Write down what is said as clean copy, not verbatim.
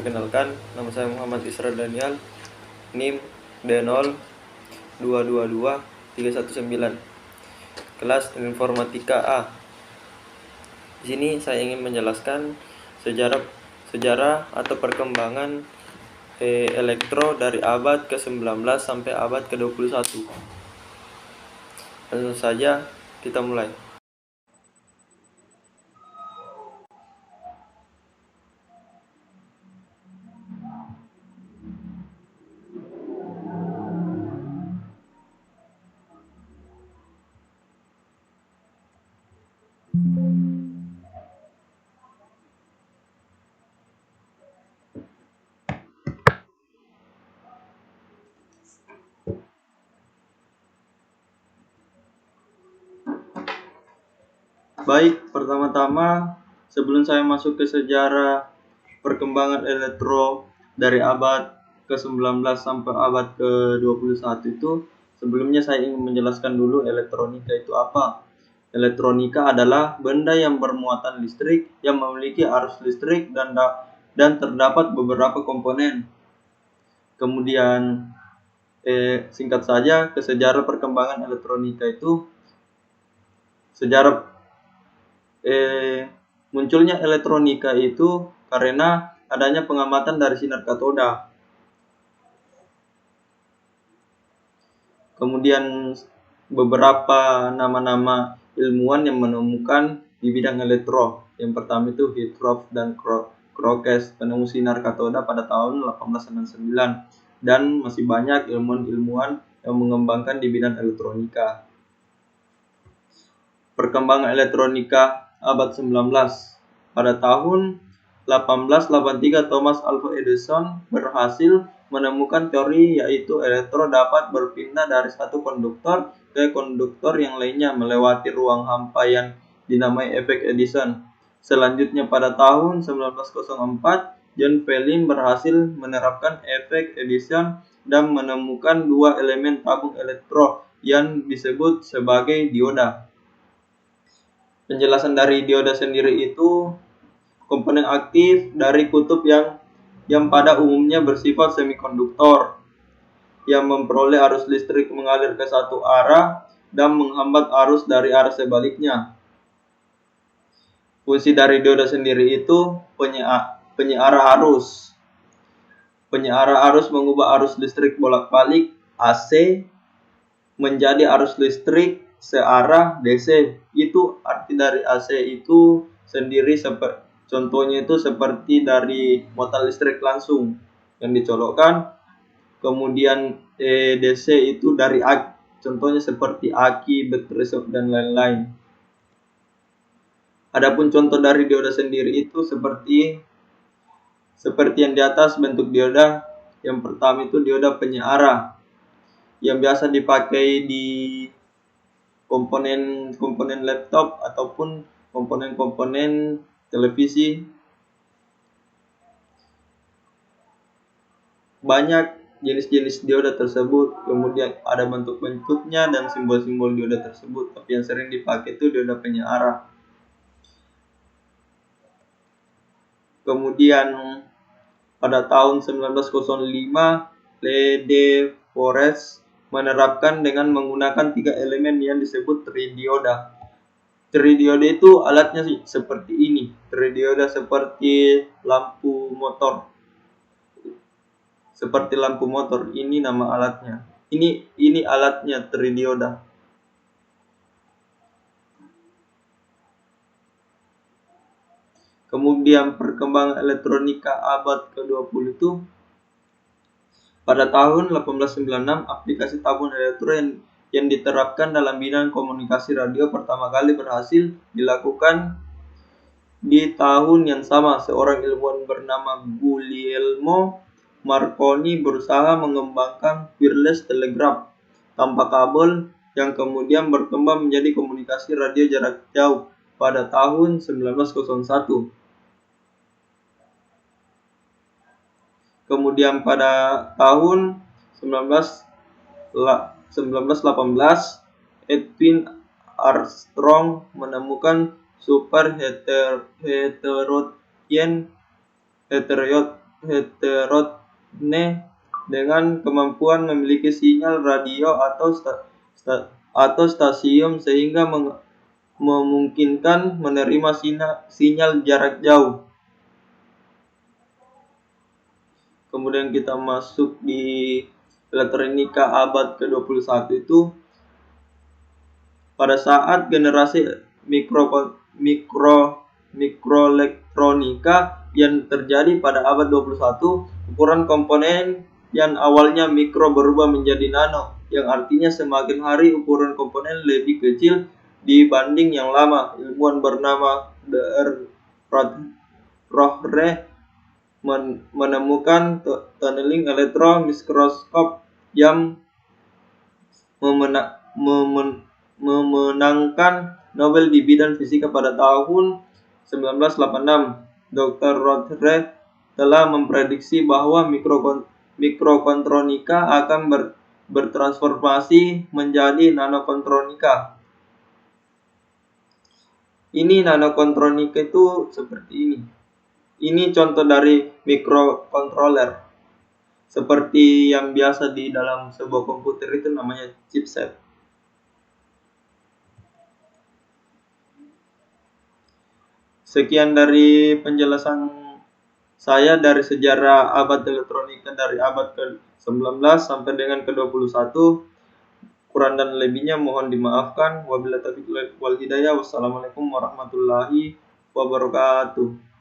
Perkenalkan, nama saya Muhammad Isra Daniel, NIM D0222319, kelas Informatika A. Di sini saya ingin menjelaskan sejarah atau perkembangan elektro dari abad ke-19 sampai abad ke-21. Langsung saja kita mulai. Baik, pertama-tama sebelum saya masuk ke sejarah perkembangan elektro dari abad ke-19 sampai abad ke-21 itu, sebelumnya saya ingin menjelaskan dulu elektronika itu apa. Elektronika adalah benda yang bermuatan listrik yang memiliki arus listrik dan terdapat beberapa komponen. Kemudian singkat saja ke sejarah perkembangan elektronika itu, munculnya elektronika itu karena adanya pengamatan dari sinar katoda. Kemudian beberapa nama-nama ilmuwan yang menemukan di bidang elektro. Yang pertama itu Hittorf dan Crookes, penemu sinar katoda pada tahun 1899. Dan masih banyak ilmuwan-ilmuwan yang mengembangkan di bidang elektronika. Perkembangan elektronika abad 19. Pada tahun 1883 Thomas Alva Edison berhasil menemukan teori yaitu elektron dapat berpindah dari satu konduktor ke konduktor yang lainnya melewati ruang hampa yang dinamai efek Edison. Selanjutnya pada tahun 1904 John Fellin berhasil menerapkan efek Edison dan menemukan dua elemen tabung elektron yang disebut sebagai dioda. Penjelasan dari dioda sendiri itu komponen aktif dari kutub yang pada umumnya bersifat semikonduktor yang memperoleh arus listrik mengalir ke satu arah dan menghambat arus dari arah sebaliknya. Fungsi dari dioda sendiri itu penyiarah arus. Penyiarah arus mengubah arus listrik bolak-balik AC menjadi arus listrik searah DC. Itu arti dari AC itu sendiri contohnya itu seperti dari motor listrik langsung yang dicolokkan. Kemudian DC itu dari contohnya seperti aki, baterai dan lain-lain. Adapun contoh dari dioda sendiri itu seperti yang di atas bentuk dioda. Yang pertama itu dioda penyiarah yang biasa dipakai di komponen laptop ataupun komponen televisi. Banyak jenis-jenis dioda tersebut, kemudian ada bentuk-bentuknya dan simbol-simbol dioda tersebut, tapi yang sering dipakai itu dioda penyiarah. Kemudian pada tahun 1905 Le De Forest menerapkan dengan menggunakan 3 elemen yang disebut tridioda. Tridioda itu alatnya seperti ini. Tridioda seperti lampu motor. Ini nama alatnya. Ini alatnya tridioda. Kemudian perkembangan elektronika abad ke-20 itu pada tahun 1896 aplikasi tabung elektro yang diterapkan dalam bidang komunikasi radio pertama kali berhasil dilakukan. Di tahun yang sama, seorang ilmuwan bernama Guglielmo Marconi berusaha mengembangkan wireless telegraph tanpa kabel yang kemudian berkembang menjadi komunikasi radio jarak jauh pada tahun 1901. Kemudian pada tahun 1918 Edwin Armstrong menemukan super heteroid heterone dengan kemampuan memiliki sinyal radio atau stasiun sehingga memungkinkan menerima sinyal jarak jauh. Kemudian kita masuk di elektronika abad ke-21 itu, pada saat generasi mikroelektronika yang terjadi pada abad 21, ukuran komponen yang awalnya mikro berubah menjadi nano, yang artinya semakin hari ukuran komponen lebih kecil dibanding yang lama. Ilmuwan bernama Rohre menemukan tunneling elektron mikroskop yang memenangkan Nobel di bidang fisika pada tahun 1986. Dr. Rohre telah memprediksi bahwa mikrokontronika akan bertransformasi menjadi nanokontronika. Ini nanokontronika itu seperti ini. Ini contoh dari mikrocontroller. Seperti yang biasa di dalam sebuah komputer itu namanya chipset. Sekian dari penjelasan saya dari sejarah abad elektronika dari abad ke-19 sampai dengan ke-21. Kurang dan lebihnya mohon dimaafkan. Wabillahi taufiq wal hidayah. Wassalamualaikum warahmatullahi wabarakatuh.